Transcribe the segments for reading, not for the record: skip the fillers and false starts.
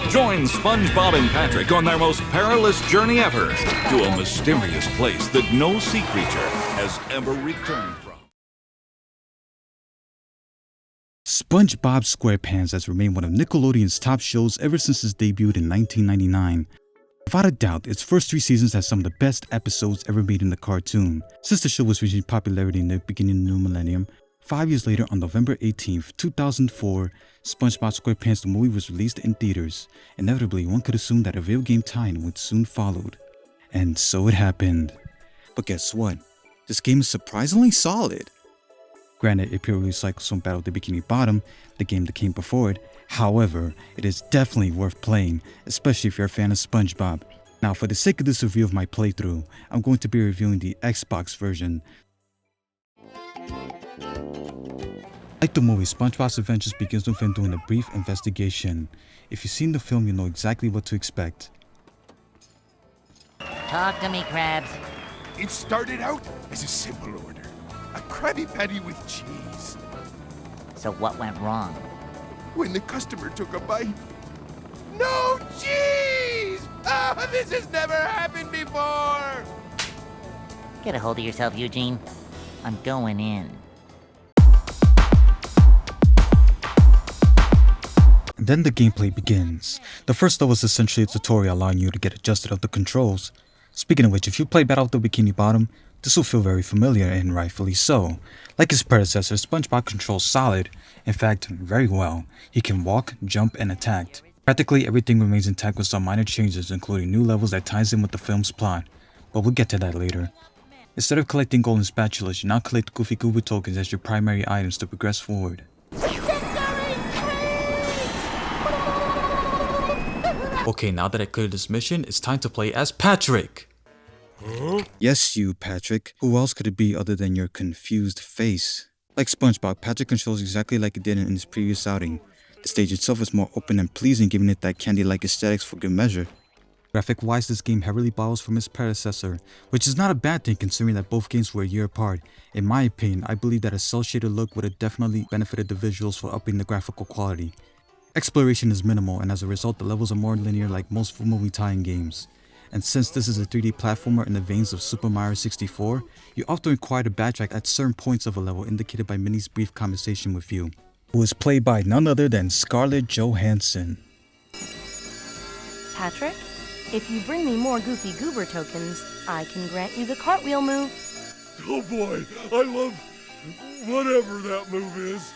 Join SpongeBob and Patrick on their most perilous journey ever to a mysterious place that no sea creature has ever returned from. SpongeBob SquarePants has remained one of Nickelodeon's top shows ever since its debut in 1999. Without a doubt, its first 3 seasons had some of the best episodes ever made in the cartoon. Since the show was reaching popularity in the beginning of the new millennium, 5 years later on November 18th, 2004, SpongeBob SquarePants the movie was released in theaters. Inevitably, one could assume that a video game tie-in would soon follow. And so it happened. But guess what? This game is surprisingly solid. Granted, it purely recycles from Battle of the Bikini Bottom, the game that came before it. However, it is definitely worth playing, especially if you're a fan of SpongeBob. Now, for the sake of this review of my playthrough, I'm going to be reviewing the Xbox version. Like the movie, SpongeBob's Adventures begins with him doing a brief investigation. If you've seen the film, you know exactly what to expect. Talk to me, Krabs. It started out as a simple order. A Krabby Patty with cheese. So what went wrong? When the customer took a bite, no cheese! Ah, this has never happened before! Get a hold of yourself, Eugene. I'm going in. And then the gameplay begins. The first level is essentially a tutorial allowing you to get adjusted of the controls. Speaking of which, if you play Battle of the Bikini Bottom, this will feel very familiar, and rightfully so. Like his predecessor, SpongeBob controls solid, in fact, very well. He can walk, jump, and attack. Practically everything remains intact with some minor changes, including new levels that ties in with the film's plot. But we'll get to that later. Instead of collecting golden spatulas, you now collect Goofy Goober tokens as your primary items to progress forward. Okay, now that I cleared this mission, it's time to play as Patrick! Huh? Yes, you, Patrick. Who else could it be other than your confused face? Like SpongeBob, Patrick controls exactly like he did in his previous outing. The stage itself is more open and pleasing, giving it that candy-like aesthetics for good measure. Graphic-wise, this game heavily borrows from its predecessor, which is not a bad thing considering that both games were a year apart. In my opinion, I believe that a cel-shaded look would have definitely benefited the visuals for upping the graphical quality. Exploration is minimal, and as a result, the levels are more linear like most movie tie-in games. And since this is a 3D platformer in the veins of Super Mario 64, you often require to backtrack at certain points of a level indicated by Minnie's brief conversation with you, who is played by none other than Scarlett Johansson. Patrick, if you bring me more Goofy Goober tokens, I can grant you the cartwheel move. Oh boy, I love whatever that move is.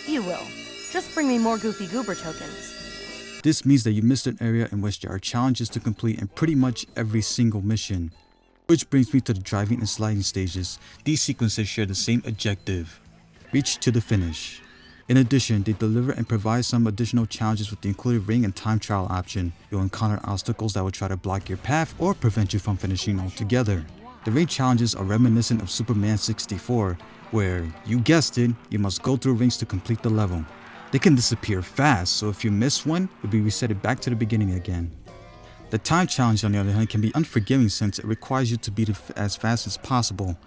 You will. Just bring me more Goofy Goober tokens. This means that you missed an area in which there are challenges to complete in pretty much every single mission. Which brings me to the driving and sliding stages. These sequences share the same objective: reach to the finish. In addition, they deliver and provide some additional challenges with the included ring and time trial option. You'll encounter obstacles that will try to block your path or prevent you from finishing altogether. The ring challenges are reminiscent of Superman 64, where, you guessed it, you must go through rings to complete the level. They can disappear fast, so if you miss one, you'll be resetted back to the beginning again. The time challenge, on the other hand, can be unforgiving since it requires you to beat it as fast as possible.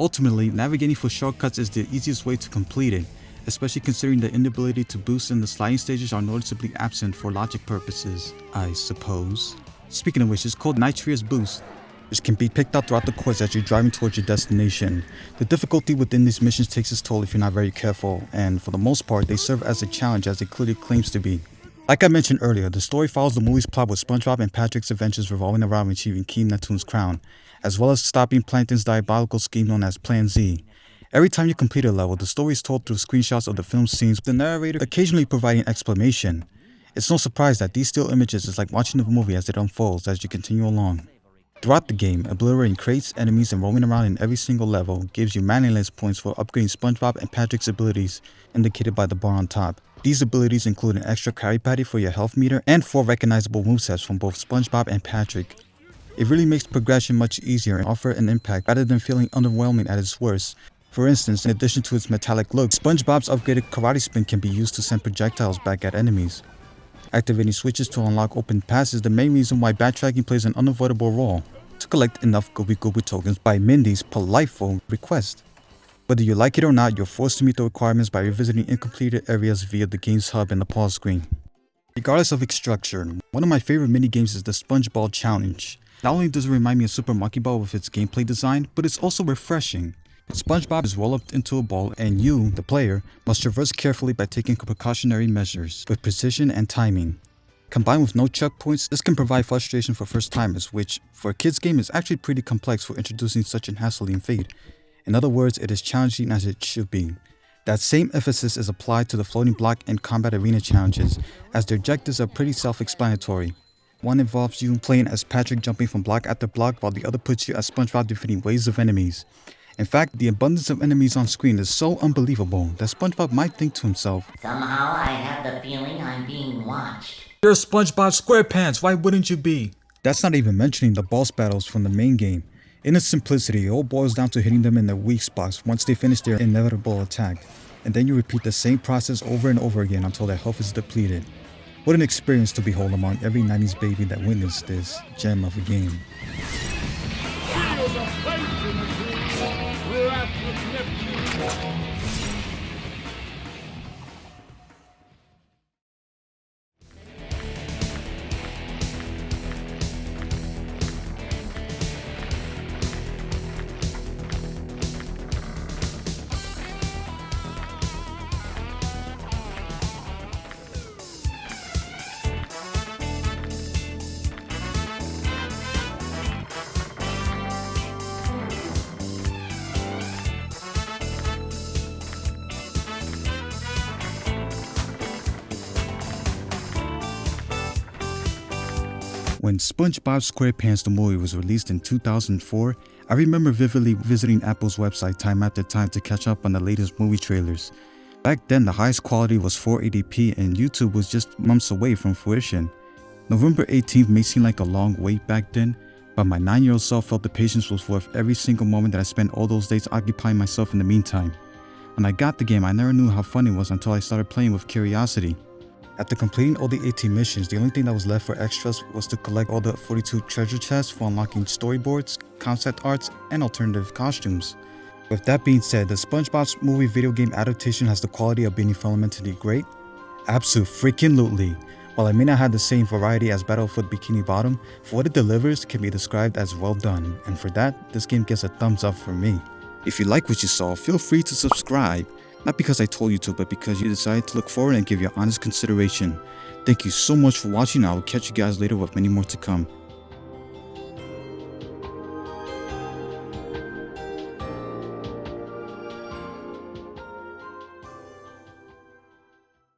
Ultimately, navigating for shortcuts is the easiest way to complete it, especially considering the inability to boost in the sliding stages are noticeably absent for logic purposes, I suppose. Speaking of which, it's called Nitrous Boost, which can be picked up throughout the course as you're driving towards your destination. The difficulty within these missions takes its toll if you're not very careful, and for the most part, they serve as a challenge as it clearly claims to be. Like I mentioned earlier, the story follows the movie's plot with SpongeBob and Patrick's adventures revolving around achieving King Neptune's crown, as well as stopping Plankton's diabolical scheme known as Plan Z. Every time you complete a level, the story is told through screenshots of the film scenes, with the narrator occasionally providing explanation. It's no surprise that these still images is like watching the movie as it unfolds as you continue along. Throughout the game, obliterating crates, enemies, and roaming around in every single level gives you manliness points for upgrading SpongeBob and Patrick's abilities, indicated by the bar on top. These abilities include an extra Krabby Patty for your health meter and 4 recognizable movesets from both SpongeBob and Patrick. It really makes progression much easier and offer an impact rather than feeling underwhelming at its worst. For instance, in addition to its metallic look, SpongeBob's upgraded Karate Spin can be used to send projectiles back at enemies. Activating switches to unlock open paths is the main reason why backtracking plays an unavoidable role, to collect enough Goofy Goober tokens by Mindy's politeful request. Whether you like it or not, you're forced to meet the requirements by revisiting incompleted areas via the game's hub and the pause screen. Regardless of its structure, one of my favorite mini-games is the SpongeBob Challenge. Not only does it remind me of Super Monkey Ball with its gameplay design, but it's also refreshing. SpongeBob is rolled up into a ball and you, the player, must traverse carefully by taking precautionary measures with precision and timing. Combined with no checkpoints, this can provide frustration for first-timers, which, for a kid's game, is actually pretty complex for introducing such an hassling fate. In other words, it is challenging as it should be. That same emphasis is applied to the floating block and combat arena challenges, as their objectives are pretty self-explanatory. One involves you playing as Patrick jumping from block after block, while the other puts you as SpongeBob defeating waves of enemies. In fact, the abundance of enemies on screen is so unbelievable that SpongeBob might think to himself, Somehow I have the feeling I'm being watched. "You're SpongeBob SquarePants, why wouldn't you be?" That's not even mentioning the boss battles from the main game. In its simplicity, it all boils down to hitting them in their weak spots once they finish their inevitable attack, and then you repeat the same process over and over again until their health is depleted. What an experience to behold among every 90s baby that witnessed this gem of a game. When SpongeBob SquarePants the movie was released in 2004, I remember vividly visiting Apple's website time after time to catch up on the latest movie trailers. Back then, the highest quality was 480p and YouTube was just months away from fruition. November 18th may seem like a long wait back then, but my 9-year-old self felt the patience was worth every single moment that I spent all those days occupying myself in the meantime. When I got the game, I never knew how fun it was until I started playing with curiosity. After completing all the 18 missions, the only thing that was left for extras was to collect all the 42 treasure chests for unlocking storyboards, concept arts, and alternative costumes. With that being said, the SpongeBob movie video game adaptation has the quality of being fundamentally great? Abso-freaking-lutely. While it may not have the same variety as Battlefield Bikini Bottom, for what it delivers can be described as well done, and for that, this game gets a thumbs up from me. If you like what you saw, feel free to subscribe. Not because I told you to, but because you decided to look forward and give your honest consideration. Thank you so much for watching. I will catch you guys later with many more to come.